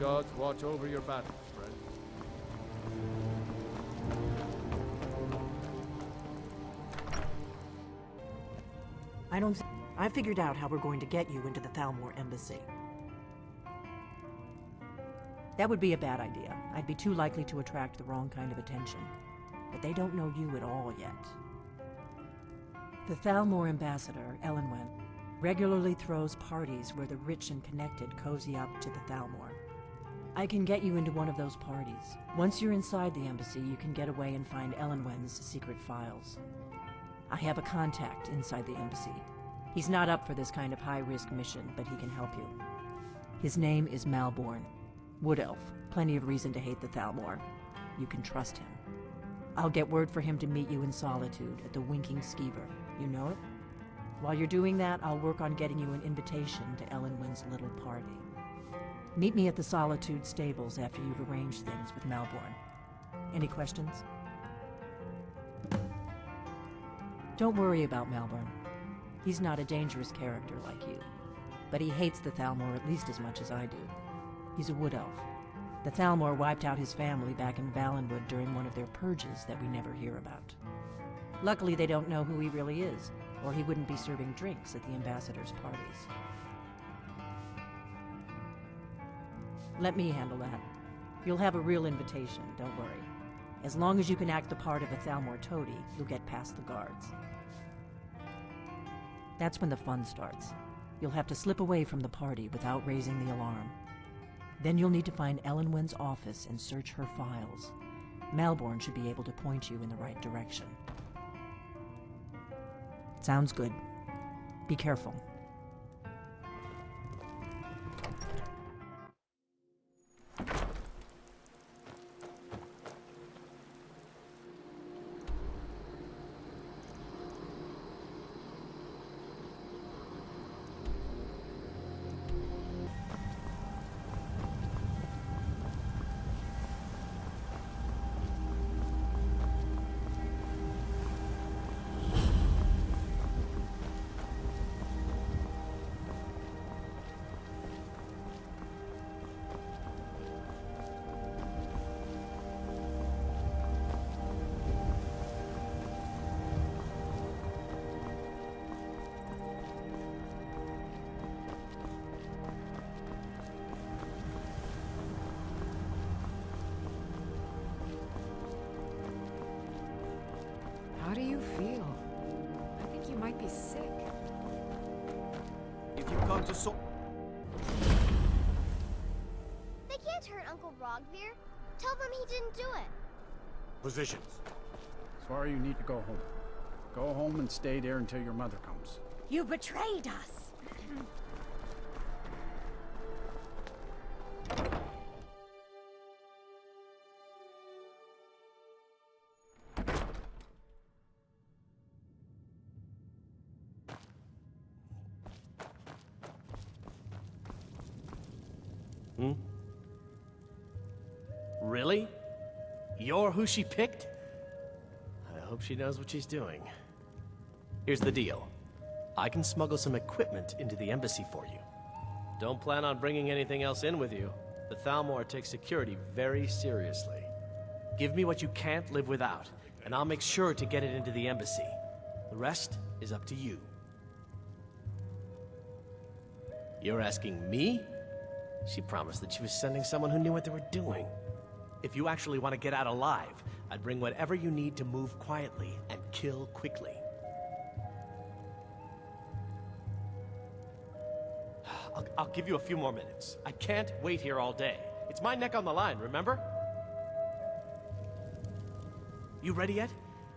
gods watch over your battles, friend. I figured out how we're going to get you into the Thalmor embassy. That would be a bad idea. I'd be too likely to attract the wrong kind of attention. But they don't know you at all yet. The Thalmor ambassador, Elenwen, regularly throws parties where the rich and connected cozy up to the Thalmor. I can get you into one of those parties. Once you're inside the embassy, you can get away and find Elenwen's secret files. I have a contact inside the embassy. He's not up for this kind of high-risk mission, but he can help you. His name is Malborn. Wood Elf. Plenty of reason to hate the Thalmor. You can trust him. I'll get word for him to meet you in Solitude at the Winking Skeever. You know it? While you're doing that, I'll work on getting you an invitation to Elenwen's little party. Meet me at the Solitude stables after you've arranged things with Malborn. Any questions? Don't worry about Malborn. He's not a dangerous character like you. But he hates the Thalmor at least as much as I do. He's a wood elf. The Thalmor wiped out his family back in Valenwood during one of their purges that we never hear about. Luckily, they don't know who he really is, or he wouldn't be serving drinks at the ambassador's parties. Let me handle that. You'll have a real invitation, don't worry. As long as you can act the part of a Thalmor toady, you'll get past the guards. That's when the fun starts. You'll have to slip away from the party without raising the alarm. Then you'll need to find Elenwen's office and search her files. Malborn should be able to point you in the right direction. Sounds good. Be careful. How do you feel? I think you might be sick. If you come to They can't hurt Uncle Rogvir. Tell them he didn't do it. positions. Sorry, you need to go home. Go home and stay there until your mother comes. You betrayed us! Really? You're who she picked? I hope she knows what she's doing. Here's the deal. I can smuggle some equipment into the embassy for you. Don't plan on bringing anything else in with you. The Thalmor takes security very seriously. Give me what you can't live without, and I'll make sure to get it into the embassy. The rest is up to you. You're asking me? She promised that she was sending someone who knew what they were doing. If you actually want to get out alive, I'd bring whatever you need to move quietly and kill quickly. I'll give you a few more minutes. I can't wait here all day. It's my neck on the line, remember? You ready yet?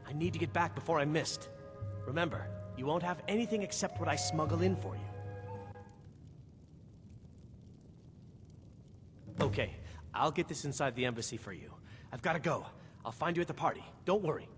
I need to get back before I'm missed. Remember, you won't have anything except what I smuggle in for you. Okay, I'll get this inside the embassy for you. I've got to go. I'll find you at the party. Don't worry.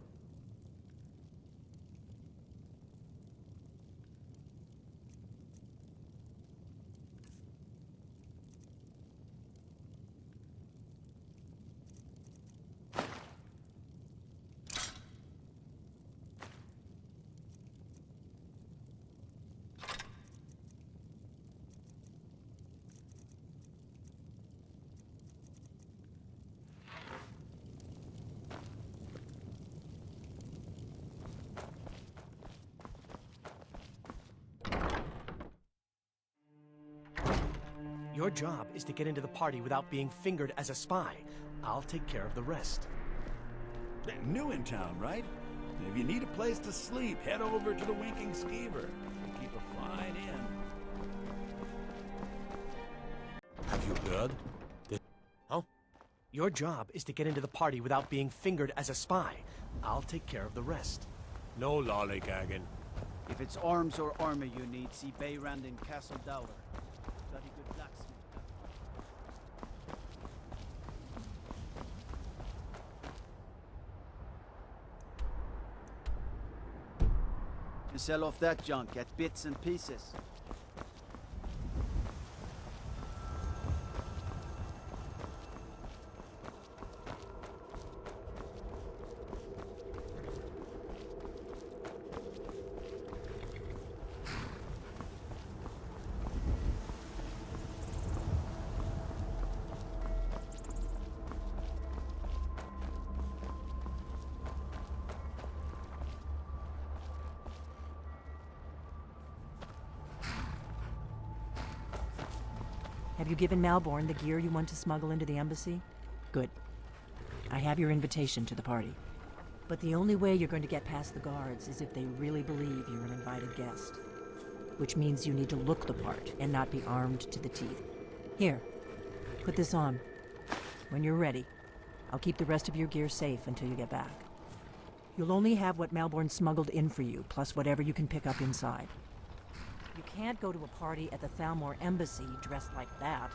Your job is to get into the party without being fingered as a spy. I'll take care of the rest. New in town, right? If you need a place to sleep, head over to the Winking Skeever. They keep a fine inn. Have you heard? Huh? Your job is to get into the party without being fingered as a spy. I'll take care of the rest. No lollygagging. If it's arms or armor you need, see Bayrand in Castle Dower. Bloody good blacksmith. You sell off that junk at bits and pieces. Have you given Malborn the gear you want to smuggle into the embassy? Good. I have your invitation to the party. But the only way you're going to get past the guards is if they really believe you're an invited guest. Which means you need to look the part and not be armed to the teeth. Here, put this on. When you're ready, I'll keep the rest of your gear safe until you get back. You'll only have what Malborn smuggled in for you, plus whatever you can pick up inside. You can't go to a party at the Thalmor Embassy dressed like that.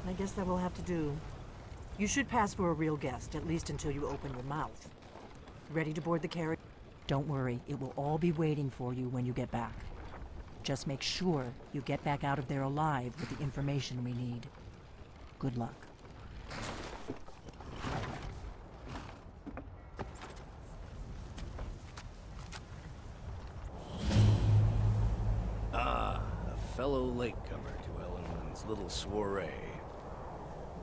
I guess that will have to do. You should pass for a real guest, at least until you open your mouth. Ready to board the carriage? Don't worry, it will all be waiting for you when you get back. Just make sure you get back out of there alive with the information we need. Good luck. A fellow latecomer to Ellen's little soiree.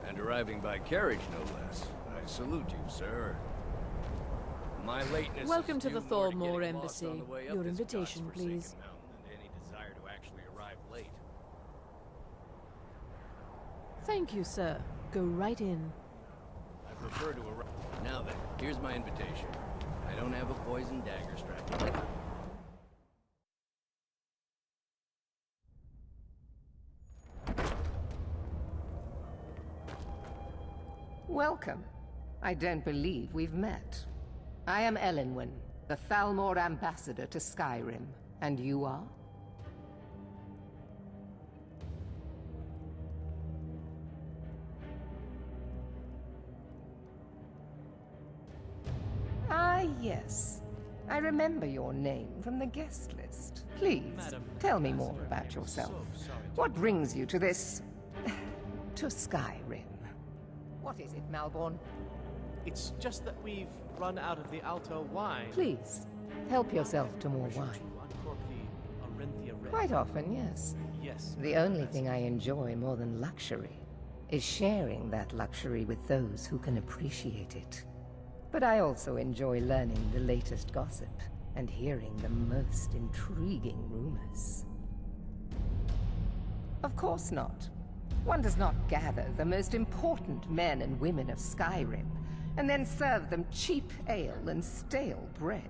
And arriving by carriage, no less. I salute you, sir. My lateness Welcome is to the due more to Thalmor getting lost Embassy. on the way up Your this invitation, godforsaken please. mountain than any desire to actually arrive late. Thank you, sir. Go right in. I prefer to arrive. Now then, here's my invitation. I don't have a poison dagger strapped. Welcome. I don't believe we've met. I am Elenwen, the Thalmor ambassador to Skyrim. And you are? Ah, yes. I remember your name from the guest list. Please, tell me more about yourself. What brings you to this... to Skyrim? What is it, Malborn? It's just that we've run out of the Alto wine. Please, help yourself to more Measure wine. to uncork the Arinthia Red. Quite often, yes. Yes. The only thing I enjoy more than luxury is sharing that luxury with those who can appreciate it. But I also enjoy learning the latest gossip and hearing the most intriguing rumors. Of course not. One does not gather the most important men and women of Skyrim and then serve them cheap ale and stale bread.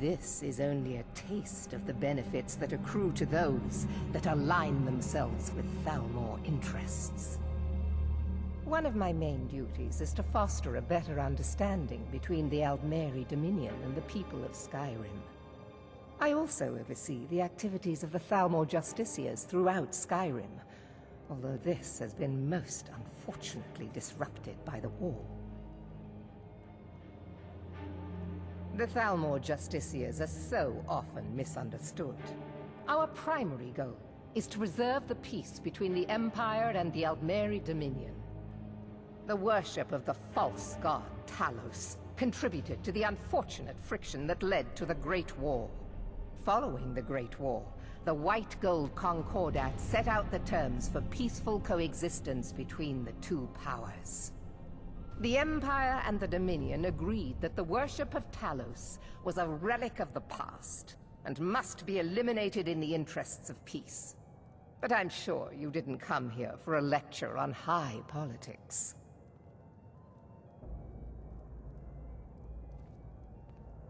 This is only a taste of the benefits that accrue to those that align themselves with Thalmor interests. One of my main duties is to foster a better understanding between the Aldmeri Dominion and the people of Skyrim. I also oversee the activities of the Thalmor Justiciars throughout Skyrim, although this has been most unfortunately disrupted by the war. The Thalmor Justiciars are so often misunderstood. Our primary goal is to preserve the peace between the Empire and the Aldmeri Dominion. The worship of the false god Talos contributed to the unfortunate friction that led to the Great War. Following the Great War, the White Gold Concordat set out the terms for peaceful coexistence between the two powers. The Empire and the Dominion agreed that the worship of Talos was a relic of the past and must be eliminated in the interests of peace. But I'm sure you didn't come here for a lecture on high politics.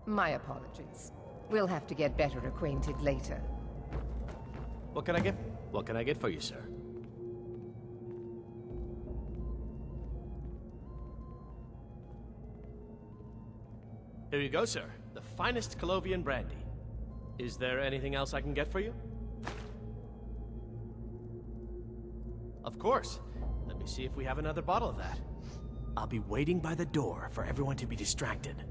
My apologies. We'll have to get better acquainted later. What can I get for you, sir? Here you go, sir. The finest Colovian brandy. Is there anything else I can get for you? Of course. Let me see if we have another bottle of that. I'll be waiting by the door for everyone to be distracted.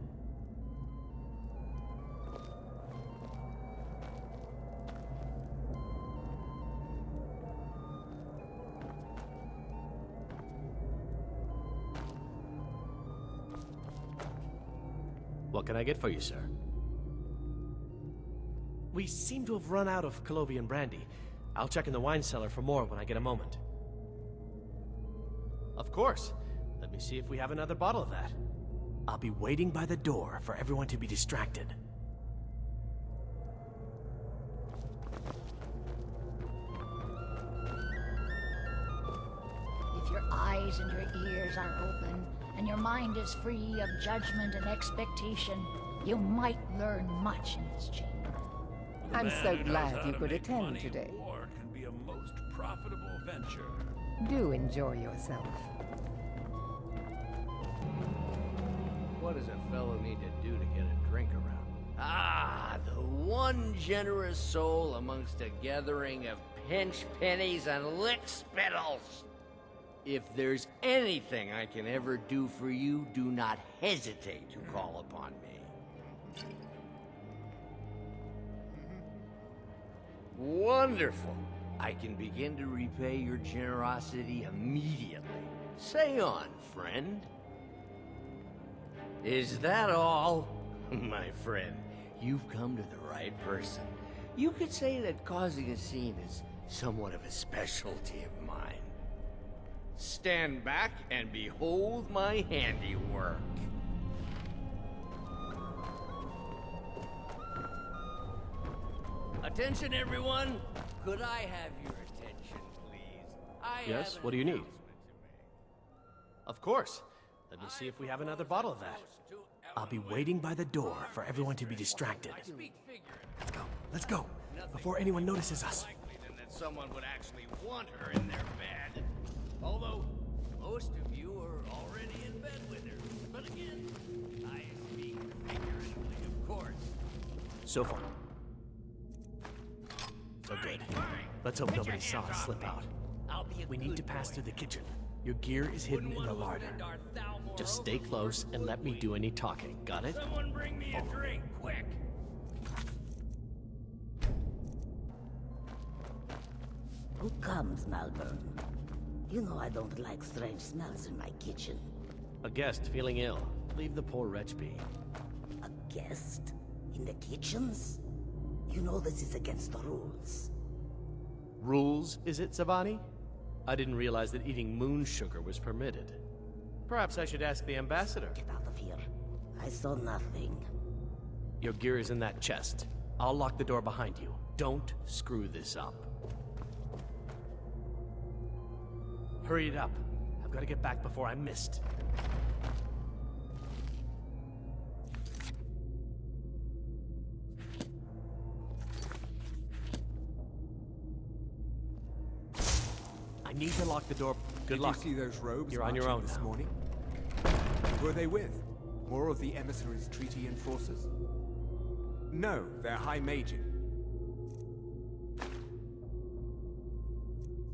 What can I get for you, sir? We seem to have run out of Colovian brandy. I'll check in the wine cellar for more when I get a moment. Of course. Let me see if we have another bottle of that. I'll be waiting by the door for everyone to be distracted. If your eyes and your ears are open, and your mind is free of judgment and expectation, you might learn much in this chamber. I'm so glad you could attend today. War can be a most profitable venture. Do enjoy yourself. What does a fellow need to do to get a drink around? Ah, the one generous soul amongst a gathering of pinch pennies and lick spittles. If there's anything I can ever do for you, do not hesitate to call upon me. Wonderful. I can begin to repay your generosity immediately. Say on, friend. Is that all? My friend, you've come to the right person. You could say that causing a scene is somewhat of a specialty of mine. Stand back and behold my handiwork. Attention, everyone! Could I have your attention, please? Yes, what do you need? Of course. Let me see if we have another bottle of that. I'll be waiting by the door for everyone to be distracted. Let's go, before anyone notices us. Than that someone would actually want her in their bed. Although, most of you are already in bed with her. But again, I speak figuratively, of course. So far, so good. Let's hope nobody saw us slip out. We need to pass through the kitchen. Your gear is hidden in the larder. Just stay close and let me do any talking. Got it? Someone bring me a drink, quick! Who comes, Malvern? You know I don't like strange smells in my kitchen. A guest feeling ill. Leave the poor wretch be. A guest? In the kitchens? You know this is against the rules. Rules, is it, Savani? I didn't realize that eating moon sugar was permitted. Perhaps I should ask the ambassador. Get out of here. I saw nothing. Your gear is in that chest. I'll lock the door behind you. Don't screw this up. Hurry it up. I've got to get back before I'm missed. I need to lock the door. Good luck. Did you see those robes You're on your marching own this now. morning? Who are they with? More of the emissaries' treaty enforcers? No, they're High Major.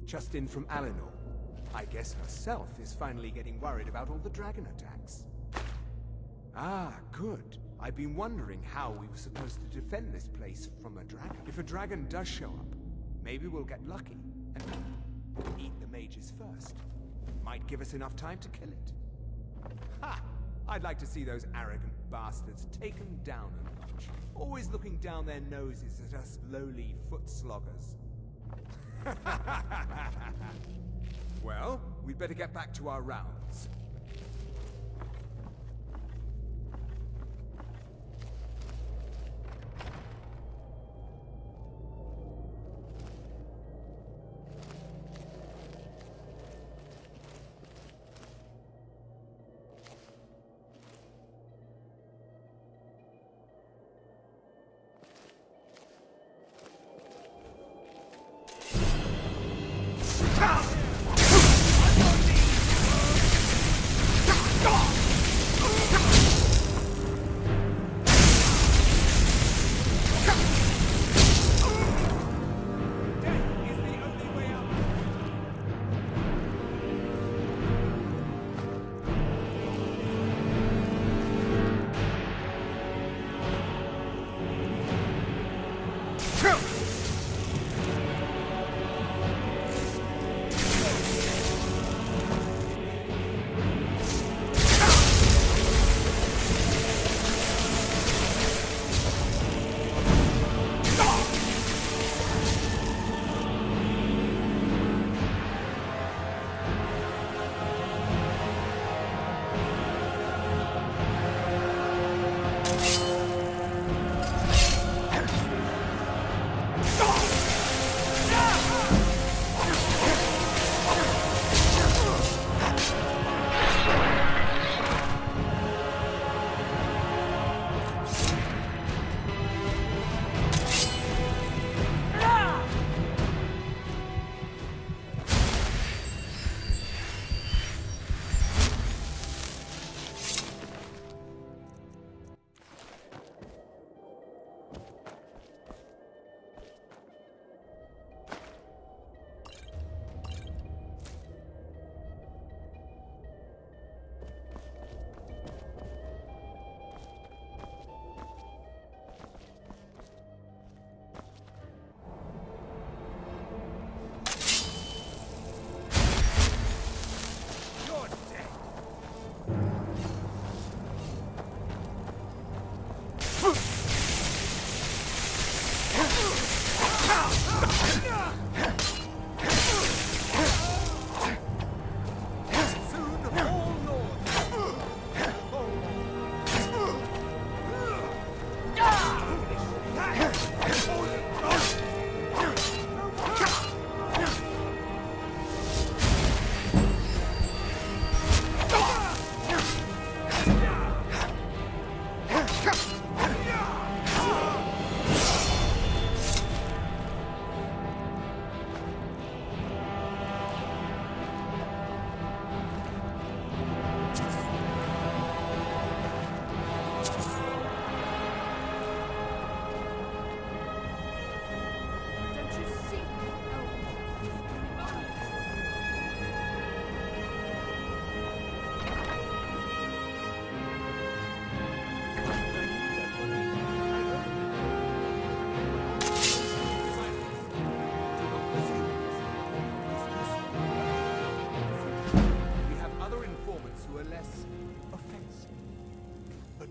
Just in from Alinor. I guess herself is finally getting worried about all the dragon attacks. Ah, good. I've been wondering how we were supposed to defend this place from a dragon. If a dragon does show up, maybe we'll get lucky and eat the mages first. Might give us enough time to kill it. Ha! I'd like to see those arrogant bastards taken down a notch. Always looking down their noses at us lowly foot sloggers. Well, we'd better get back to our rounds.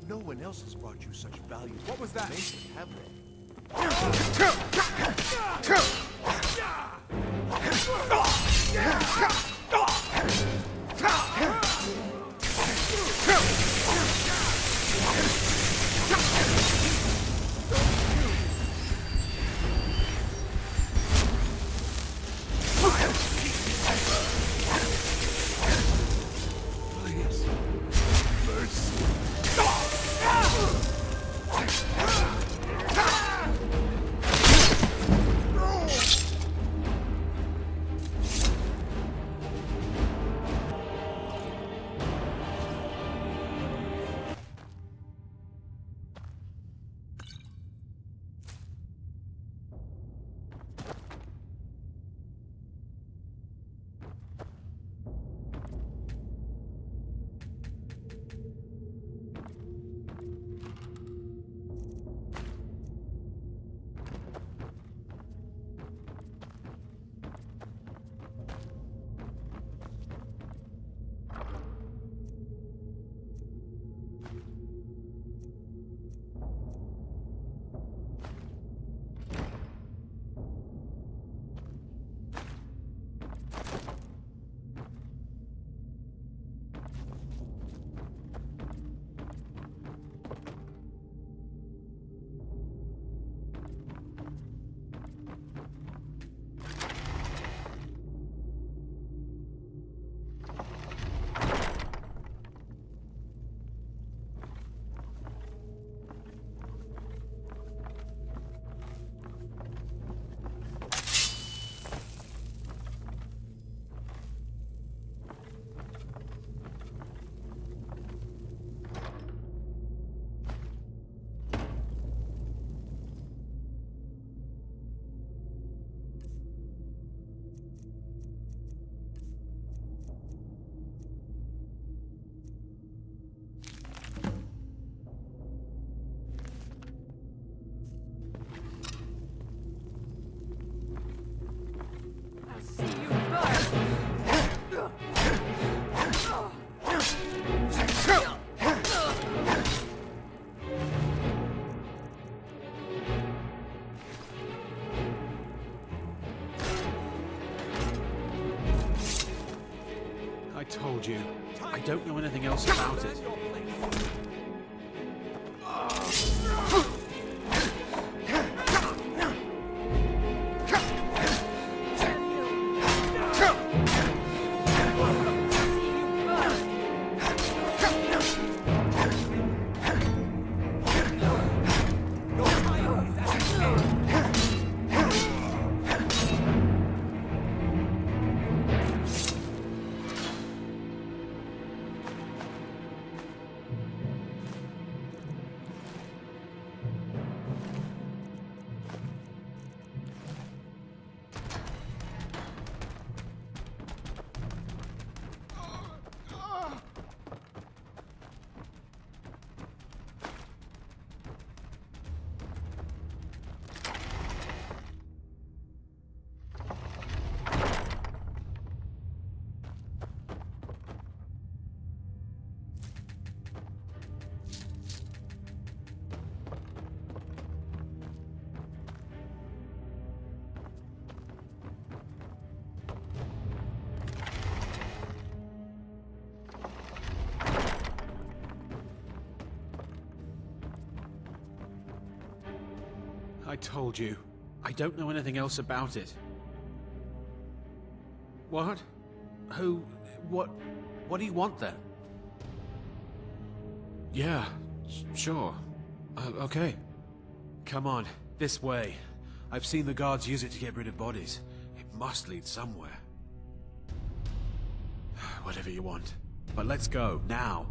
No one else has brought you such valuable What was that? information, have they? told you. I don't know anything else about it. I told you. I don't know anything else about it. What? Who? What do you want then? Yeah, sure. Okay. Come on, this way. I've seen the guards use it to get rid of bodies. It must lead somewhere. Whatever you want. But let's go, now.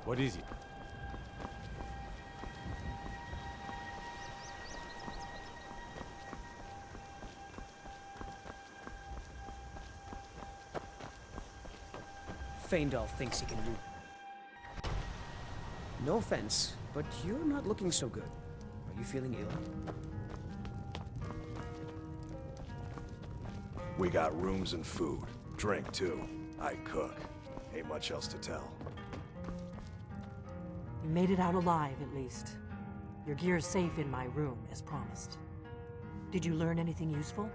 What is it? Feindal thinks he can do. No offense, but you're not looking so good. Are you feeling ill? We got rooms and food. Drink, too. I cook. Ain't much else to tell. You made it out alive, at least. Your gear's safe in my room, as promised. Did you learn anything useful?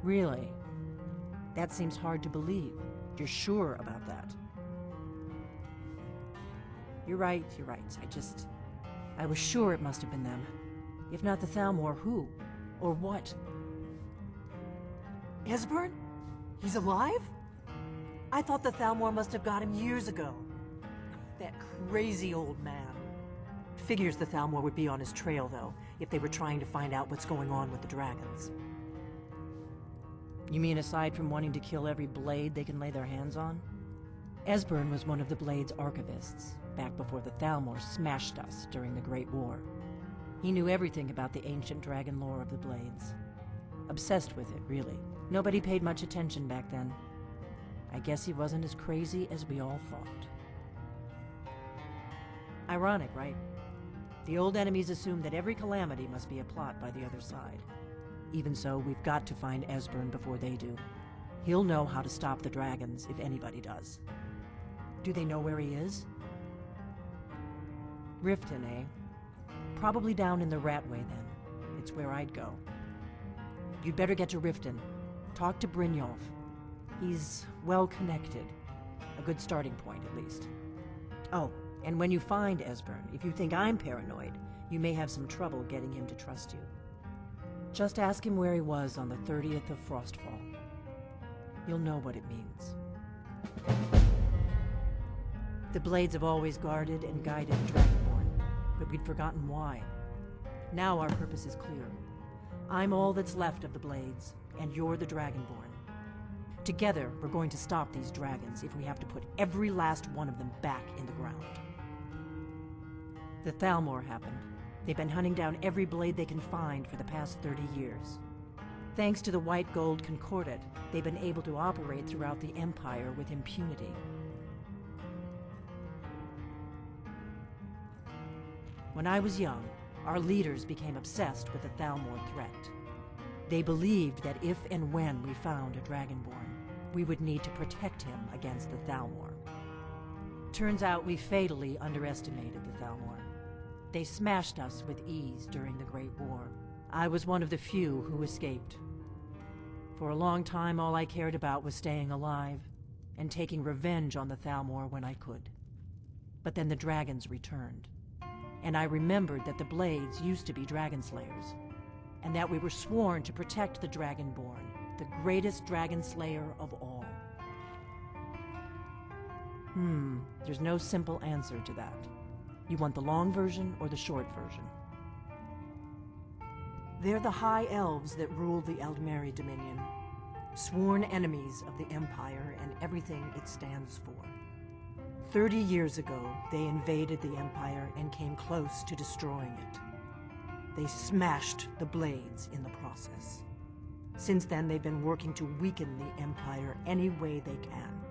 Really? That seems hard to believe. You're sure about that? You're right. I was sure it must have been them. If not the Thalmor, who? Or what? Esbern? He's alive? I thought the Thalmor must have got him years ago. That crazy old man. Figures the Thalmor would be on his trail, though, if they were trying to find out what's going on with the dragons. You mean aside from wanting to kill every blade they can lay their hands on? Esbern was one of the Blade's archivists, back before the Thalmor smashed us during the Great War. He knew everything about the ancient dragon lore of the Blades. Obsessed with it, really. Nobody paid much attention back then. I guess he wasn't as crazy as we all thought. Ironic, right? The old enemies assume that every calamity must be a plot by the other side. Even so, we've got to find Esbern before they do. He'll know how to stop the dragons, if anybody does. Do they know where he is? Riften, eh? Probably down in the Ratway, then. It's where I'd go. You'd better get to Riften. Talk to Brynjolf. He's well-connected. A good starting point, at least. Oh, and when you find Esbern, if you think I'm paranoid, you may have some trouble getting him to trust you. Just ask him where he was on the 30th of Frostfall. You'll know what it means. The Blades have always guarded and guided the Dragonborn, but we'd forgotten why. Now our purpose is clear. I'm all that's left of the Blades, and you're the Dragonborn. Together, we're going to stop these dragons if we have to put every last one of them back in the ground. The Thalmor happened. They've been hunting down every blade they can find for the past 30 years. Thanks to the White Gold Concordat, they've been able to operate throughout the Empire with impunity. When I was young, our leaders became obsessed with the Thalmor threat. They believed that if and when we found a Dragonborn, we would need to protect him against the Thalmor. Turns out we fatally underestimated the Thalmor. They smashed us with ease during the Great War. I was one of the few who escaped. For a long time, all I cared about was staying alive and taking revenge on the Thalmor when I could. But then the dragons returned, and I remembered that the Blades used to be dragon slayers, and that we were sworn to protect the Dragonborn, the greatest dragon slayer of all. There's no simple answer to that. You want the long version or the short version? They're the High Elves that rule the Eldmeri Dominion, sworn enemies of the Empire and everything it stands for. 30 years ago, they invaded the Empire and came close to destroying it. They smashed the Blades in the process. Since then, they've been working to weaken the Empire any way they can.